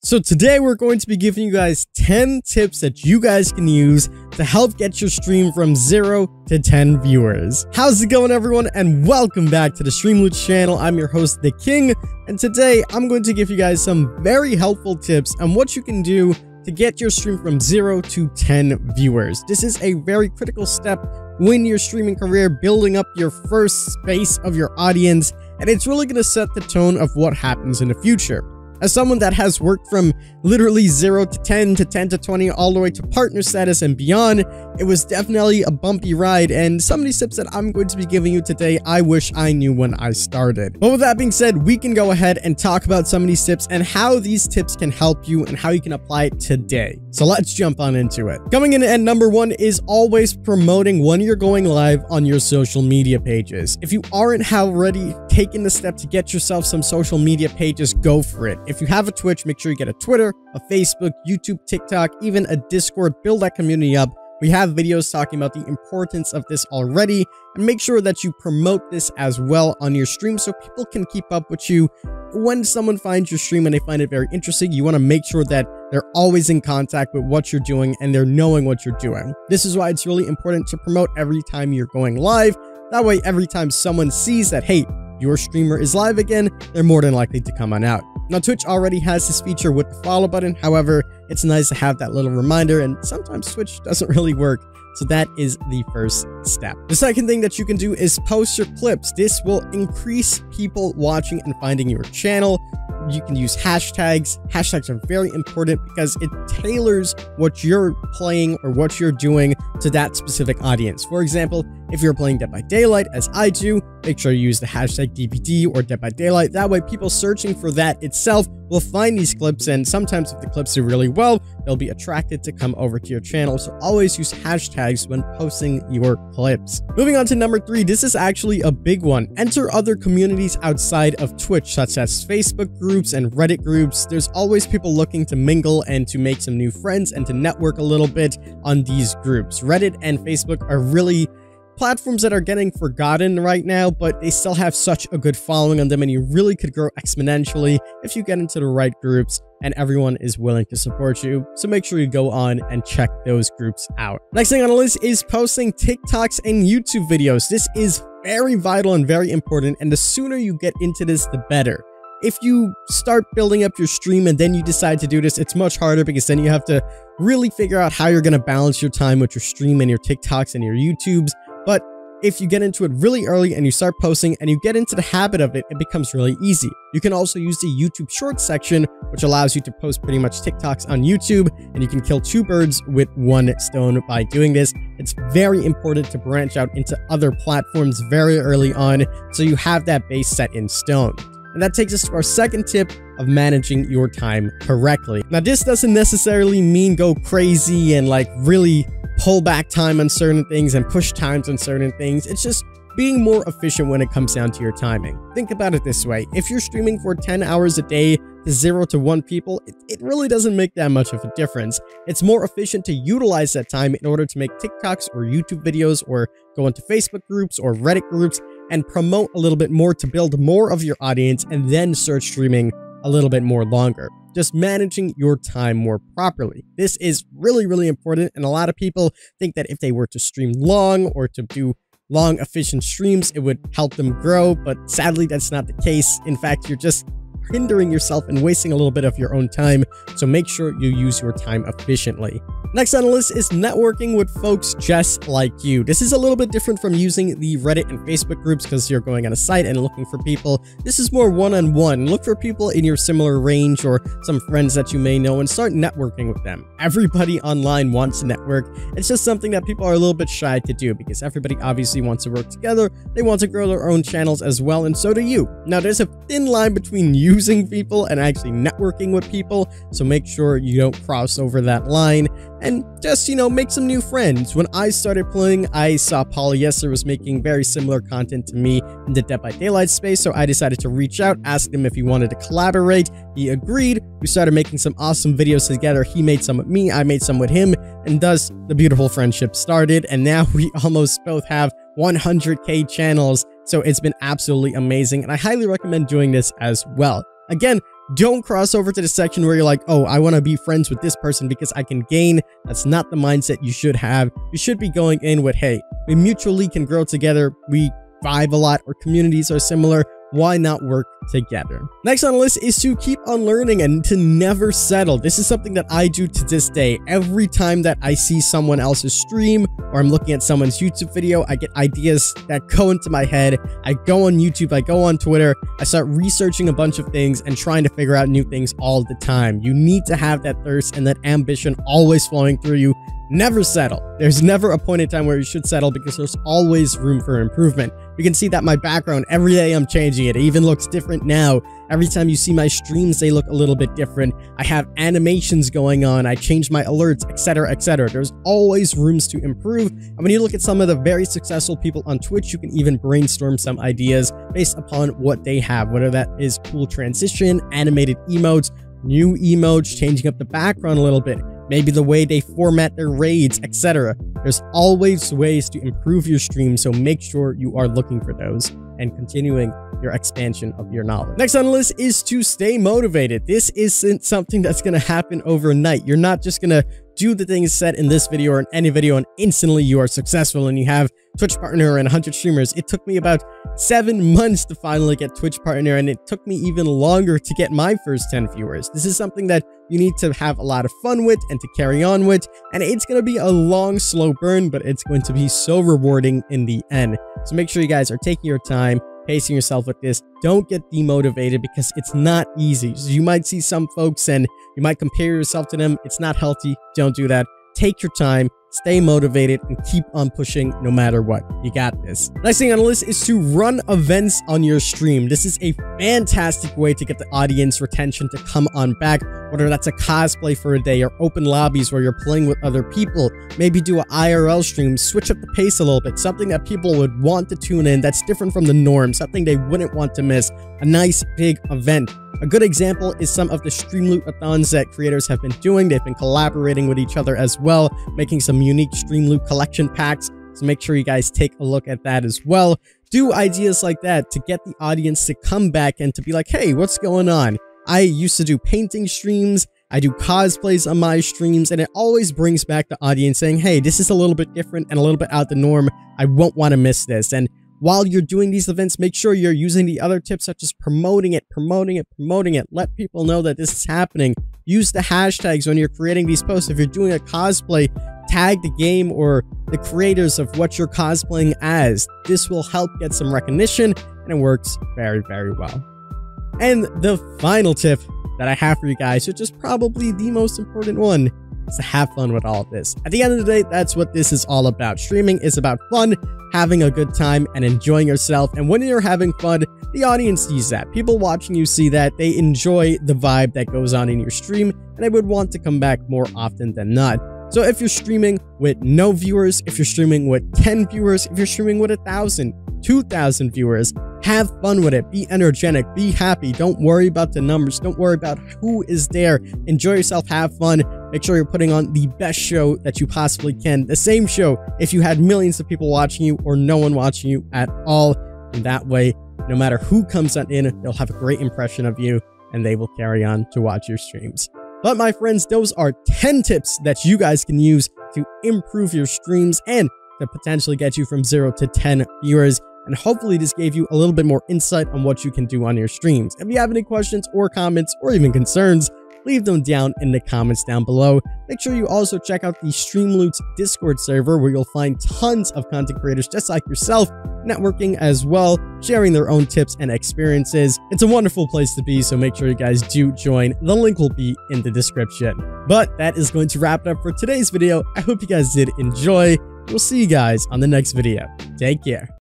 So today we're going to be giving you guys 10 tips that you guys can use to help get your stream from 0 to 10 viewers. How's it going, everyone? And welcome back to the Streamloots channel. I'm your host, The King, and today I'm going to give you guys some very helpful tips on what you can do to get your stream from 0 to 10 viewers. This is a very critical step when you're streaming career, building up your first space of your audience, and it's really going to set the tone of what happens in the future. As someone that has worked from literally 0 to 10 to 10 to 20 all the way to partner status and beyond, it was definitely a bumpy ride, and some of these tips that I'm going to be giving you today, I wish I knew when I started. But with that being said, we can go ahead and talk about some of these tips and how these tips can help you and how you can apply it today. So let's jump on into it. Coming in at number 1 is always promoting when you're going live on your social media pages. If you aren't already taking the step to get yourself some social media pages, go for it. If you have a Twitch, make sure you get a Twitter, a Facebook, YouTube, TikTok, even a Discord. Build that community up. We have videos talking about the importance of this already, and make sure that you promote this as well on your stream so people can keep up with you. When someone finds your stream and they find it very interesting, you want to make sure that they're always in contact with what you're doing and they're knowing what you're doing. This is why it's really important to promote every time you're going live. That way, every time someone sees that, hey, your streamer is live again, they're more than likely to come on out. Now, Twitch already has this feature with the follow button. However, it's nice to have that little reminder, and sometimes Twitch doesn't really work. So that is the first step. The second thing that you can do is post your clips. This will increase people watching and finding your channel. You can use hashtags. Hashtags are very important because it tailors what you're playing or what you're doing to that specific audience. For example, if you're playing Dead by Daylight, as I do, make sure you use the hashtag DBD or Dead by Daylight. That way, people searching for that itself will find these clips, and sometimes if the clips do really well, they'll be attracted to come over to your channel. So always use hashtags when posting your clips. Moving on to number 3, this is actually a big one. Enter other communities outside of Twitch, such as Facebook groups and Reddit groups. There's always people looking to mingle and to make some new friends and to network a little bit on these groups. Reddit and Facebook are really platforms that are getting forgotten right now, but they still have such a good following on them, and you really could grow exponentially if you get into the right groups and everyone is willing to support you. So make sure you go on and check those groups out. Next thing on the list is posting TikToks and YouTube videos. This is very vital and very important, and the sooner you get into this, the better. If you start building up your stream and then you decide to do this, it's much harder because then you have to really figure out how you're going to balance your time with your stream and your TikToks and your YouTubes. But if you get into it really early and you start posting and you get into the habit of it, it becomes really easy. You can also use the YouTube Shorts section, which allows you to post pretty much TikToks on YouTube, and you can kill 2 birds with 1 stone by doing this. It's very important to branch out into other platforms very early on so you have that base set in stone. And that takes us to our second tip of managing your time correctly. Now, this doesn't necessarily mean go crazy and like really pull back time on certain things and push times on certain things. It's just being more efficient when it comes down to your timing. Think about it this way. If you're streaming for 10 hours a day to 0 to 1 people, it really doesn't make that much of a difference. It's more efficient to utilize that time in order to make TikToks or YouTube videos or go into Facebook groups or Reddit groups and promote a little bit more to build more of your audience and then start streaming a little bit more longer. Just managing your time more properly. This is really, really important, and a lot of people think that if they were to stream long or to do long, efficient streams, it would help them grow, but sadly, that's not the case. In fact, you're just hindering yourself and wasting a little bit of your own time, so make sure you use your time efficiently. Next on the list is networking with folks just like you. This is a little bit different from using the Reddit and Facebook groups because you're going on a site and looking for people. This is more one-on-one. Look for people in your similar range or some friends that you may know and start networking with them. Everybody online wants to network. It's just something that people are a little bit shy to do because everybody obviously wants to work together. They want to grow their own channels as well, and so do you. Now, there's a thin line between using people and actually networking with people, so make sure you don't cross over that line. And just, make some new friends. When I started playing, I saw Polyester was making very similar content to me in the Dead by Daylight space, so I decided to reach out, ask him if he wanted to collaborate. He agreed. We started making some awesome videos together. He made some with me, I made some with him, and thus the beautiful friendship started. And now we almost both have 100K channels, so it's been absolutely amazing, and I highly recommend doing this as well. Again, Don't cross over to the section where you're like, oh, I want to be friends with this person because I can gain. That's not the mindset you should have. You should be going in with, hey, we mutually can grow together. We vibe a lot. Our communities are similar. Why not work together? Next on the list is to keep on learning and to never settle. This is something that I do to this day. Every time that I see someone else's stream or I'm looking at someone's YouTube video, I get ideas that go into my head. I go on YouTube, I go on Twitter, I start researching a bunch of things and trying to figure out new things all the time. You need to have that thirst and that ambition always flowing through you. Never settle. There's never a point in time where you should settle because there's always room for improvement. You can see that my background, every day I'm changing it. It even looks different now. Every time you see my streams, they look a little bit different. I have animations going on. I change my alerts, etc., etc. There's always rooms to improve. And when you look at some of the very successful people on Twitch, you can even brainstorm some ideas based upon what they have, whether that is cool transition, animated emotes, new emotes, changing up the background a little bit, maybe the way they format their raids, etc. There's always ways to improve your stream, so make sure you are looking for those and continuing your expansion of your knowledge. Next on the list is to stay motivated. This isn't something that's going to happen overnight. You're not just going to do the things said in this video or in any video and instantly you are successful and you have Twitch partner and 100 streamers. It took me about 7 months to finally get Twitch partner, and it took me even longer to get my first 10 viewers. This is something that you need to have a lot of fun with and to carry on with, and it's going to be a long, slow burn, but it's going to be so rewarding in the end. So make sure you guys are taking your time, pacing yourself with this. Don't get demotivated because it's not easy. So you might see some folks and you might compare yourself to them. It's not healthy. Don't do that. Take your time, stay motivated, and keep on pushing no matter what. You got this. Next thing on the list is to run events on your stream. This is a fantastic way to get the audience retention to come on back, whether that's a cosplay for a day or open lobbies where you're playing with other people. Maybe do an IRL stream, switch up the pace a little bit, something that people would want to tune in that's different from the norm, something they wouldn't want to miss, a nice big event. A good example is some of the Streamloot-a-thons that creators have been doing. They've been collaborating with each other as well, making some unique Streamloot collection packs. So make sure you guys take a look at that as well. Do ideas like that to get the audience to come back and to be like, hey, what's going on? I used to do painting streams. I do cosplays on my streams, and it always brings back the audience saying, hey, this is a little bit different and a little bit out the norm. I won't want to miss this. And while you're doing these events, make sure you're using the other tips such as promoting it. Let people know that this is happening. Use the hashtags when you're creating these posts. If you're doing a cosplay, tag the game or the creators of what you're cosplaying as. This will help get some recognition, and it works very, very well. And the final tip that I have for you guys, which is probably the most important one, is to have fun with all of this. At the end of the day, that's what this is all about. Streaming is about fun, having a good time, and enjoying yourself. And when you're having fun, the audience sees that. People watching you see that. They enjoy the vibe that goes on in your stream, and they would want to come back more often than not. So if you're streaming with no viewers, if you're streaming with 10 viewers, if you're streaming with 1,000, 2,000 viewers, have fun with it. Be energetic, be happy. Don't worry about the numbers. Don't worry about who is there. Enjoy yourself, have fun. Make sure you're putting on the best show that you possibly can. The same show if you had millions of people watching you or no one watching you at all. And that way, no matter who comes on in, they'll have a great impression of you and they will carry on to watch your streams. But my friends, those are 10 tips that you guys can use to improve your streams and to potentially get you from 0 to 10 viewers. And hopefully this gave you a little bit more insight on what you can do on your streams. If you have any questions or comments or even concerns, leave them down in the comments down below. Make sure you also check out the Streamloots Discord server where you'll find tons of content creators just like yourself, networking as well, sharing their own tips and experiences. It's a wonderful place to be, so make sure you guys do join. The link will be in the description. But that is going to wrap it up for today's video. I hope you guys did enjoy. We'll see you guys on the next video. Take care.